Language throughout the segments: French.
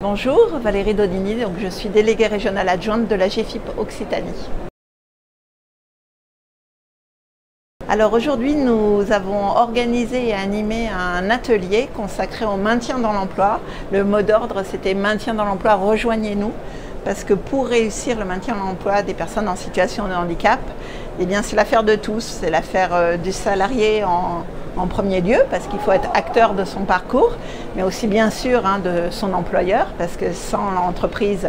Bonjour, Valérie Dodini, donc je suis déléguée régionale adjointe de la GFIP Occitanie. Alors aujourd'hui, nous avons organisé et animé un atelier consacré au maintien dans l'emploi. Le mot d'ordre, c'était maintien dans l'emploi, rejoignez-nous. Parce que pour réussir le maintien dans l'emploi des personnes en situation de handicap, eh bien c'est l'affaire de tous, c'est l'affaire du salarié en premier lieu, parce qu'il faut être acteur de son parcours, mais aussi bien sûr de son employeur, parce que sans l'entreprise,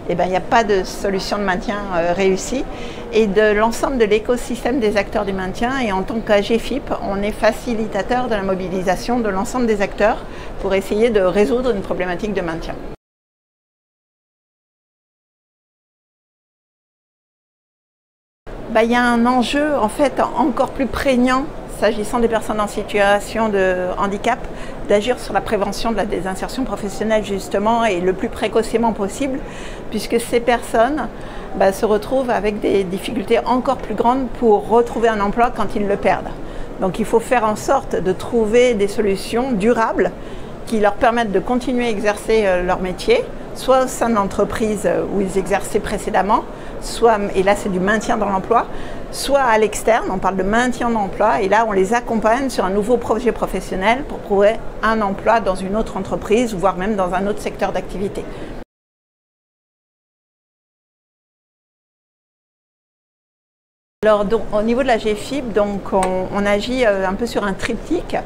eh bien, il n'y a pas de solution de maintien réussie, et de l'ensemble de l'écosystème des acteurs du maintien. Et en tant qu'AGFIP, on est facilitateur de la mobilisation de l'ensemble des acteurs pour essayer de résoudre une problématique de maintien. Il y a un enjeu en fait encore plus prégnant s'agissant des personnes en situation de handicap, d'agir sur la prévention de la désinsertion professionnelle justement et le plus précocement possible, puisque ces personnes se retrouvent avec des difficultés encore plus grandes pour retrouver un emploi quand ils le perdent. Donc il faut faire en sorte de trouver des solutions durables qui leur permettent de continuer à exercer leur métier, soit au sein de l'entreprise où ils exerçaient précédemment, soit, et là c'est du maintien dans l'emploi, soit à l'externe, on parle de maintien d'emploi, et là on les accompagne sur un nouveau projet professionnel pour trouver un emploi dans une autre entreprise, voire même dans un autre secteur d'activité. Alors, au niveau de la GFIP, on agit un peu sur un triptyque.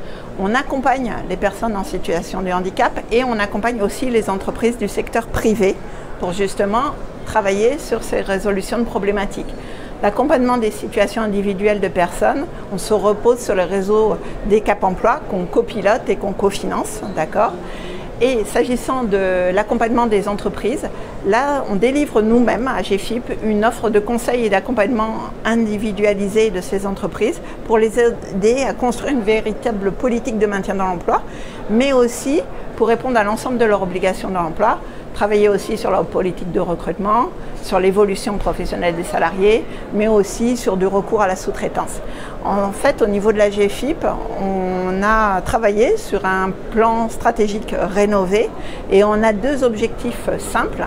On accompagne les personnes en situation de handicap et on accompagne aussi les entreprises du secteur privé pour justement travailler sur ces résolutions de problématiques. L'accompagnement des situations individuelles de personnes, on se repose sur le réseau des Cap Emploi qu'on copilote et qu'on cofinance, d'accord ? Et s'agissant de l'accompagnement des entreprises, là, on délivre nous-mêmes à GFIP une offre de conseil et d'accompagnement individualisé de ces entreprises pour les aider à construire une véritable politique de maintien dans l'emploi, mais aussi pour répondre à l'ensemble de leurs obligations dans l'emploi, travailler aussi sur leur politique de recrutement, sur l'évolution professionnelle des salariés, mais aussi sur du recours à la sous-traitance. En fait, au niveau de la GFIP, on a travaillé sur un plan stratégique rénové et on a deux objectifs simples.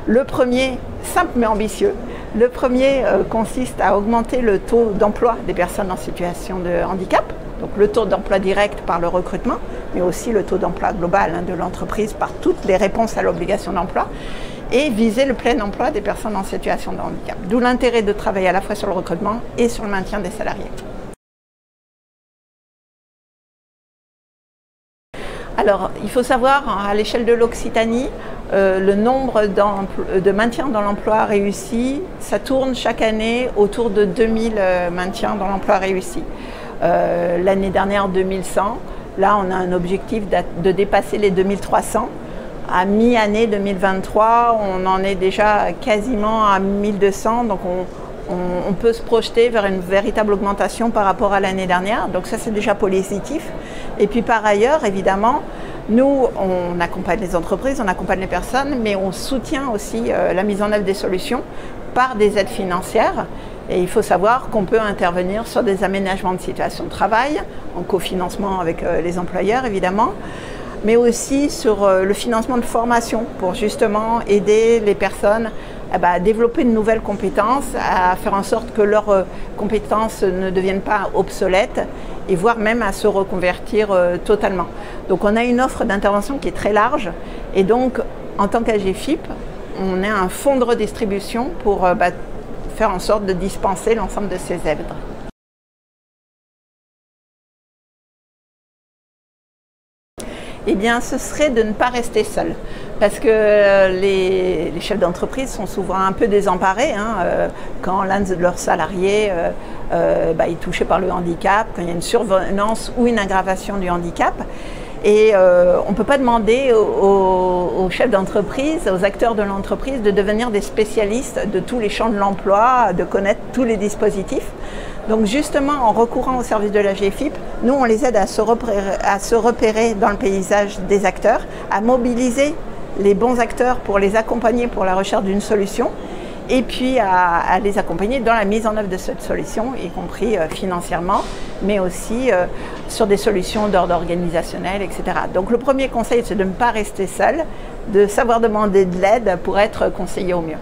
Le premier, simple mais ambitieux, le premier consiste à augmenter le taux d'emploi des personnes en situation de handicap, donc le taux d'emploi direct par le recrutement, mais aussi le taux d'emploi global de l'entreprise par toutes les réponses à l'obligation d'emploi, et viser le plein emploi des personnes en situation de handicap. D'où l'intérêt de travailler à la fois sur le recrutement et sur le maintien des salariés. Alors, il faut savoir, à l'échelle de l'Occitanie, le nombre de maintiens dans l'emploi réussi, ça tourne chaque année autour de 2000 maintiens dans l'emploi réussi. L'année dernière, 2100. Là, on a un objectif de dépasser les 2300. À mi-année 2023, on en est déjà quasiment à 1200. Donc, on peut se projeter vers une véritable augmentation par rapport à l'année dernière. Donc ça, c'est déjà positif. Et puis par ailleurs, évidemment, nous, on accompagne les entreprises, on accompagne les personnes, mais on soutient aussi la mise en œuvre des solutions par des aides financières. Et il faut savoir qu'on peut intervenir sur des aménagements de situation de travail, en cofinancement avec les employeurs, évidemment, mais aussi sur le financement de formation pour justement aider les personnes à développer de nouvelles compétences, à faire en sorte que leurs compétences ne deviennent pas obsolètes et voire même à se reconvertir totalement. Donc on a une offre d'intervention qui est très large et donc en tant qu'AGFIP, on a un fonds de redistribution pour faire en sorte de dispenser l'ensemble de ces aides. Eh bien, ce serait de ne pas rester seul. Parce que les chefs d'entreprise sont souvent un peu désemparés quand l'un de leurs salariés est touché par le handicap, quand il y a une survenance ou une aggravation du handicap. Et on ne peut pas demander aux chefs d'entreprise, aux acteurs de l'entreprise de devenir des spécialistes de tous les champs de l'emploi, de connaître tous les dispositifs. Donc justement, en recourant au service de la GFIP, nous, on les aide à se repérer dans le paysage des acteurs, à mobiliser les bons acteurs pour les accompagner pour la recherche d'une solution et puis à les accompagner dans la mise en œuvre de cette solution, y compris financièrement, mais aussi sur des solutions d'ordre organisationnel, etc. Donc le premier conseil, c'est de ne pas rester seul, de savoir demander de l'aide pour être conseillé au mieux.